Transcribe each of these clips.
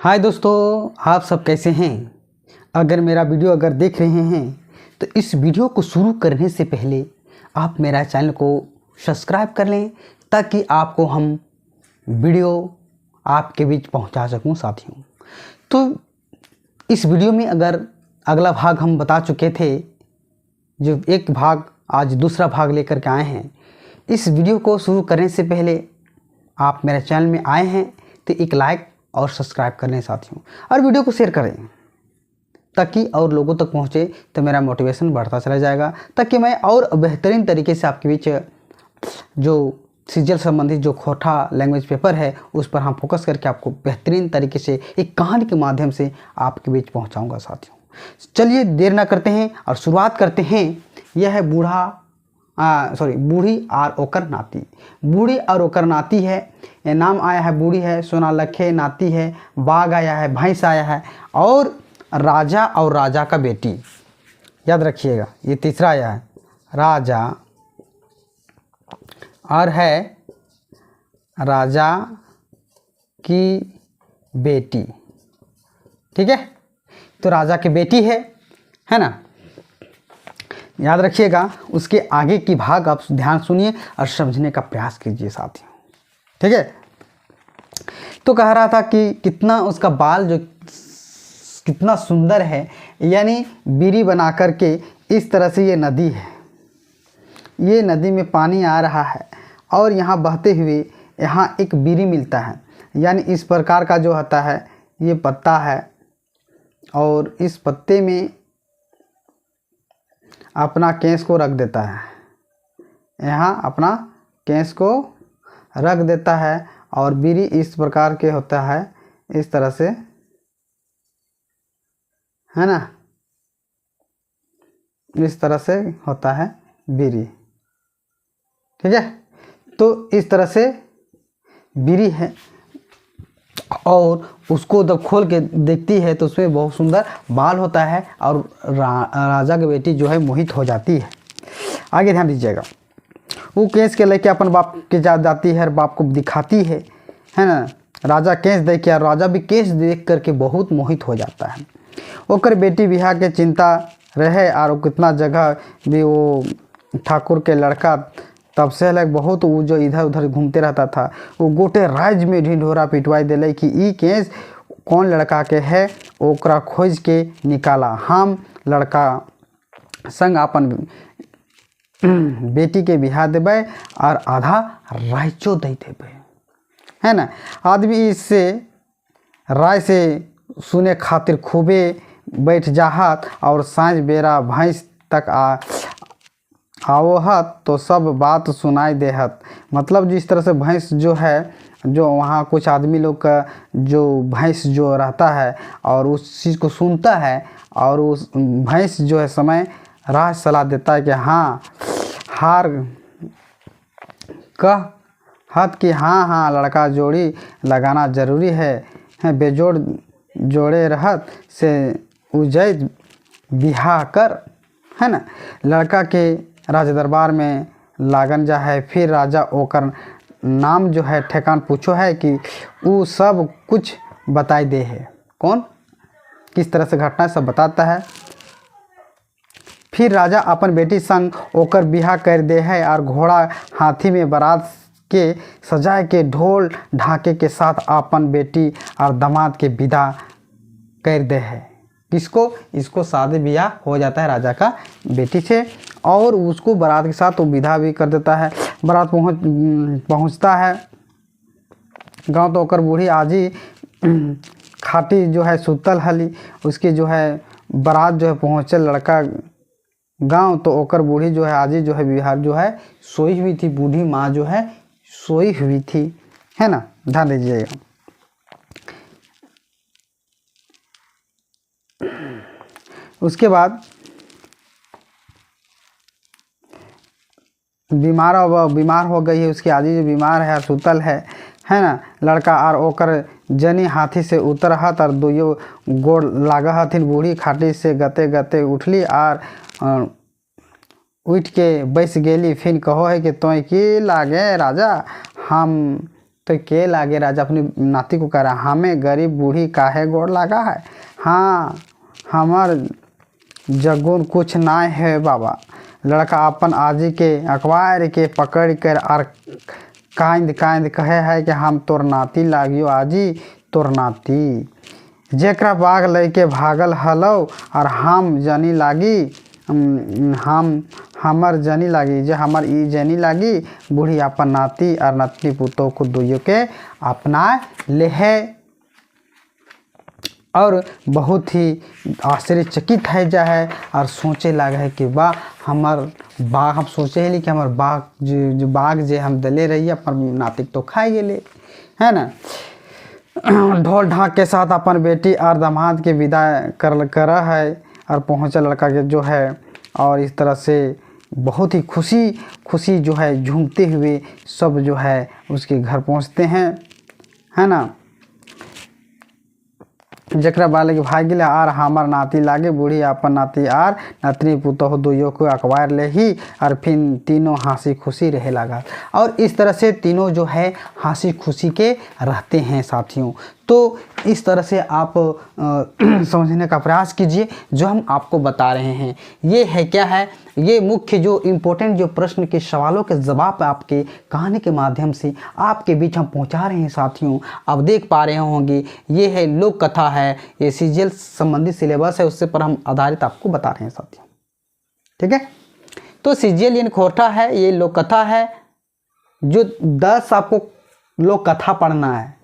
हाय दोस्तों, आप सब कैसे हैं। अगर मेरा वीडियो देख रहे हैं तो इस वीडियो को शुरू करने से पहले आप मेरा चैनल को सब्सक्राइब कर लें ताकि आपको हम वीडियो आपके बीच पहुंचा सकूं साथियों। तो इस वीडियो में अगला भाग हम बता चुके थे, जो एक भाग आज दूसरा भाग लेकर के आए हैं। इस वीडियो को शुरू करने से पहले आप मेरे चैनल में आए हैं तो एक लाइक और सब्सक्राइब कर लें साथियों, और वीडियो को शेयर करें ताकि और लोगों तक पहुंचे, तो मेरा मोटिवेशन बढ़ता चला जाएगा, ताकि मैं और बेहतरीन तरीके से आपके बीच जो सीरियल संबंधित जो खोटा लैंग्वेज पेपर है उस पर हम फोकस करके आपको बेहतरीन तरीके से एक कहानी के माध्यम से आपके बीच पहुंचाऊंगा साथियों। चलिए देर ना करते हैं और शुरुआत करते हैं। यह है बूढ़ी और ओकर नाती। बूढ़ी और ओकर नाती है, ये नाम आया है बूढ़ी है, सोना लखे नाती है, बाघ आया है, भैंस आया है, और राजा और राजा का बेटी। याद रखिएगा, ये तीसरा आया है, राजा और है राजा की बेटी। ठीक है, तो राजा की बेटी है ना। याद रखिएगा, उसके आगे की भाग आप ध्यान सुनिए और समझने का प्रयास कीजिए साथियों। ठीक है, तो कह रहा था कि कितना उसका बाल जो कितना सुंदर है, यानी बीरी बना करके इस तरह से ये नदी है, ये नदी में पानी आ रहा है और यहाँ बहते हुए यहाँ एक बीरी मिलता है, यानी इस प्रकार का जो होता है ये पत्ता है, और इस पत्ते में अपना केस को रख देता है, यहाँ अपना केस को रख देता है, और बीरी इस प्रकार के होता है, इस तरह से, है ना, इस तरह से होता है बीरी। ठीक है, तो इस तरह से बीरी है, और उसको जब खोल के देखती है तो उसमें बहुत सुंदर बाल होता है, और राजा की बेटी जो है मोहित हो जाती है। आगे ध्यान दीजिएगा, वो केस के लेके अपन बाप के जाती है और बाप को दिखाती है ना। राजा केस देख के, और राजा भी केस देख करके बहुत मोहित हो जाता है। ओकर बेटी बिहार के चिंता रहे, और वो कितना जगह भी वो ठाकुर के लड़का तब से लग बहुत वो जो इधर उधर घूमते रहता था, वो गोटे राज्य में ढिंढोरा पिटवाई दिले कि ई केस कौन लड़का के है, ओकरा खोज के निकाला, हम लड़का संग अपन बेटी के बिहा देबै और आधा राइचो दे देबै, है ना। आदमी इससे राय से सुने खातिर खूबे बैठ जाहत, और सांझ बेरा भैंस तक आवहत तो सब बात सुनाई देहत। मतलब जिस तरह से भैंस जो है, जो वहाँ कुछ आदमी लोग का जो भैंस जो रहता है और उस चीज़ को सुनता है, और उस भैंस जो है समय राह सलाह देता है कि हाँ हार कह हत कि हाँ लड़का जोड़ी लगाना जरूरी है, बेजोड़ जोड़े रहत से उजैद बिहा कर, है ना। लड़का के राज दरबार में लागन जा है, फिर राजा ओकर नाम जो है ठेकान पूछो है कि वो सब कुछ बताई दे है, कौन किस तरह से घटना सब बताता है। फिर राजा अपन बेटी संग ओकर बिहा कर दे है, और घोड़ा हाथी में बारात के सजाए के ढोल ढाके के साथ अपन बेटी और दामाद के विदा कर दे है। किसको? इसको शादी ब्याह हो जाता है राजा का बेटी से, और उसको बारात के साथ वो विदा भी कर देता है। बारात पहुंचता है गांव, तो ओकर बूढ़ी आजी खाटी जो है सुतल हली, उसकी जो है बारात जो है पहुँचे लड़का गांव, तो ओकर बूढ़ी जो है आजी जो है बिहार जो है सोई हुई थी, बूढ़ी माँ जो है सोई हुई थी, है ना। ध्यान दीजिएगा, उसके बाद बीमार हो गई है, उसकी आजी जो बीमार है, सुतल है ना। लड़का और ओकर जनी हाथी से उतरहत, और दुयो गोड़ लाग हथिन। बूढ़ी खाटी से गते गते उठली और उठ के बैस गेली। फिर कहो है कि तोय की लागे राजा, हम तो के लागे राजा अपनी नाती को कह रहा, हमें गरीब बूढ़ी काहे गोड़ लगा है। हाँ हमार जगुन कुछ ना है बाबा। लड़का अपन आजी के अखबार के पकड़ कर और कांद कांद कहे है कि हम तोर नाती लागियो आजी, तोर नाती जेकरा बाग लेके भागल हलो और हम जनी लागी, हम हमर जनी लागी जे हमर ई जनी लागी। बूढ़ी अपन नाती और नतनी पुतों को दुइयों के अपना ले है और बहुत ही आश्चर्यचकित है जा है और सोचे लगा है कि वाह हमार बाग, हम सोचे है कि हमार बाग जो बाग जे हम दले रही अपन नातिक तो खाए गेले है ना। ढोल ढाक के साथ अपन बेटी और दामाद के विदा कर है और पहुँचा लड़का के जो है, और इस तरह से बहुत ही खुशी जो है झूमते हुए सब जो है उसके घर पहुँचते हैं, है ना। जकरा बाले के भाग गए आर हमार नाती लागे। बूढ़ी अपन नाती आर नतनी पुतोह दुइयों को अखबार ले ही और फिर तीनों हंसी खुशी रहे लगा। और इस तरह से तीनों जो है हंसी खुशी के रहते हैं साथियों। तो इस तरह से आप समझने का प्रयास कीजिए जो हम आपको बता रहे हैं। ये है क्या है, ये मुख्य जो इम्पोर्टेंट जो प्रश्न के सवालों के जवाब आपके कहानी के माध्यम से आपके बीच हम पहुंचा रहे हैं साथियों। आप देख पा रहे होंगे ये है लोक कथा है, ये सीजीएल संबंधित सिलेबस है, उससे पर हम आधारित आपको बता रहे हैं साथियों। ठीक है, तो सीजीएल यानी खोरठा है, ये लोक कथा है जो 10 आपको लोक कथा पढ़ना है।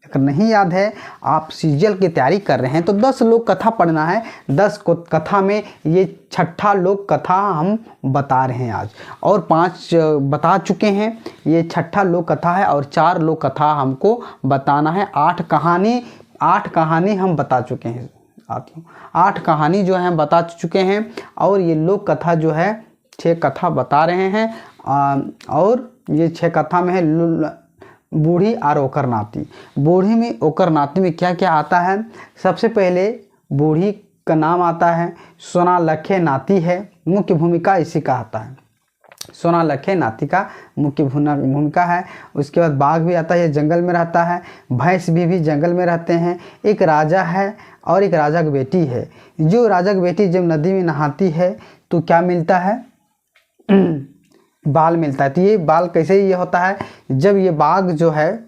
अगर नहीं याद है आप सीजीएल की तैयारी कर रहे हैं तो 10 लोक कथा पढ़ना है। 10 कथा में ये छठा लोक कथा हम बता रहे हैं आज, और 5 बता चुके हैं, ये छठा लोक कथा है और 4 लोक कथा हमको बताना है। 8 कहानी हम बता चुके हैं साथियों, 8 कहानी जो है हम बता चुके हैं और ये लोक कथा जो है 6 कथा बता रहे हैं। और ये 6 कथा में है बूढ़ी और ओकर नाती। बूढ़ी में ओकर नाती में क्या क्या आता है, सबसे पहले बूढ़ी का नाम आता है सोनालखे नाती है, मुख्य भूमिका इसी का आता है। सोनालखे नाती का मुख्य भूमिका है। उसके बाद बाघ भी आता है, ये जंगल में रहता है। भैंस भी जंगल में रहते हैं। एक राजा है और एक राजा की बेटी है। जो राजा की बेटी जब नदी में नहाती है तो क्या मिलता है, बाल मिलता है। तो ये बाल कैसे ये होता है, जब ये बाघ जो है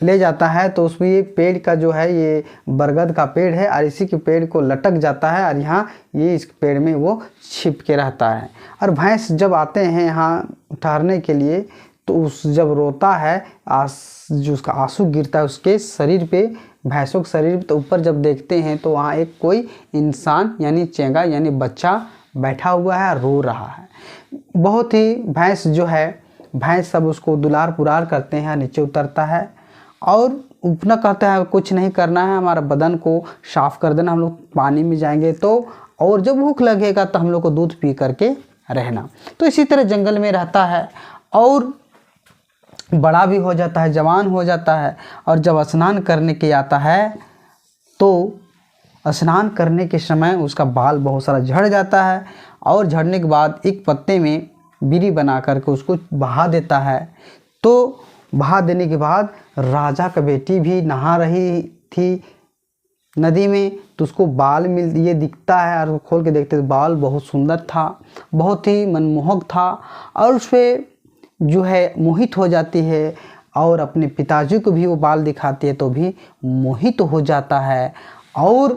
ले जाता है तो उसमें ये पेड़ का जो है ये बरगद का पेड़ है और इसी के पेड़ को लटक जाता है और यहाँ ये इस पेड़ में वो छिप के रहता है। और भैंस जब आते हैं यहाँ ठहरने के लिए तो उस जब रोता है जो उसका आंसू गिरता है उसके शरीर पे, भैंसों के शरीर पे, तो ऊपर जब देखते हैं तो वहाँ एक कोई इंसान यानी चेंगा यानी बच्चा बैठा हुआ है, रो रहा है। बहुत ही भैंस जो है, भैंस सब उसको दुलार पुरार करते हैं, नीचे उतरता है और अपना कहता है कुछ नहीं करना है, हमारा बदन को साफ कर देना, हम लोग पानी में जाएंगे तो, और जब भूख लगेगा तो हम लोग को दूध पी करके रहना। तो इसी तरह जंगल में रहता है और बड़ा भी हो जाता है, जवान हो जाता है। और जब स्नान करने के आता है तो स्नान करने के समय उसका बाल बहुत सारा झड़ जाता है और झड़ने के बाद एक पत्ते में बीड़ी बना करके उसको बहा देता है। तो बहा देने के बाद राजा का बेटी भी नहा रही थी नदी में, तो उसको बाल ये दिखता है और खोल के देखते तो बाल बहुत सुंदर था, बहुत ही मनमोहक था और उस पर जो है मोहित हो जाती है और अपने पिताजी को भी वो बाल दिखाती है तो भी मोहित हो जाता है। और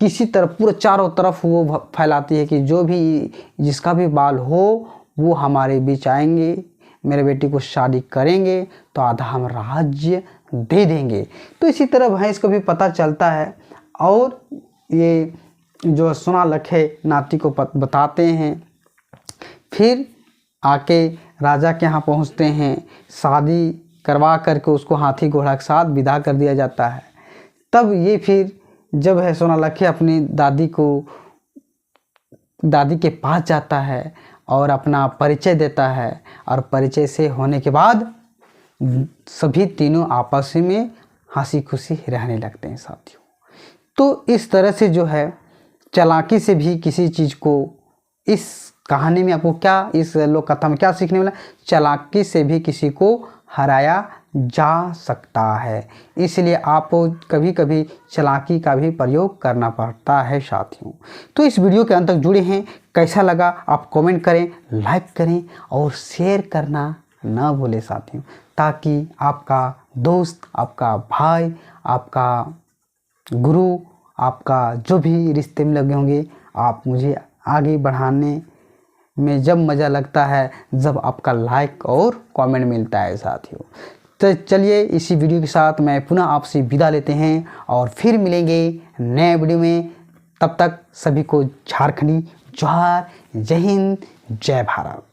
किसी तरह पूरा चारों तरफ वो फैलाती है कि जो भी जिसका भी बाल हो वो हमारे बीच आएंगे, मेरे बेटी को शादी करेंगे तो आधा हम राज्य दे देंगे। तो इसी तरह भैंस को भी पता चलता है और ये जो सोनालखे नाती को बताते हैं। फिर आके राजा के यहाँ पहुँचते हैं, शादी करवा करके उसको हाथी घोड़ा के साथ विदा कर दिया जाता है। तब ये फिर जब है सोनालखे अपनी दादी के पास जाता है और अपना परिचय देता है और परिचय से होने के बाद सभी तीनों आपस में हंसी खुशी रहने लगते हैं साथियों। तो इस तरह से जो है चालाकी से भी किसी चीज़ को, इस कहानी में आपको क्या, इस लोक कथा में क्या सीखने वाला, चालाकी से भी किसी को हराया जा सकता है। इसलिए आपको कभी कभी चालाकी का भी प्रयोग करना पड़ता है साथियों। तो इस वीडियो के अंत तक जुड़े हैं, कैसा लगा आप कमेंट करें, लाइक करें और शेयर करना ना भूलें साथियों, ताकि आपका दोस्त, आपका भाई, आपका गुरु, आपका जो भी रिश्ते में लगे होंगे, आप मुझे आगे बढ़ाने में जब मज़ा लगता है जब आपका लाइक और कमेंट मिलता है साथियों। तो चलिए इसी वीडियो के साथ मैं पुनः आपसे विदा लेते हैं और फिर मिलेंगे नए वीडियो में। तब तक सभी को झारखंडी जोहार, जय हिंद, जय भारत।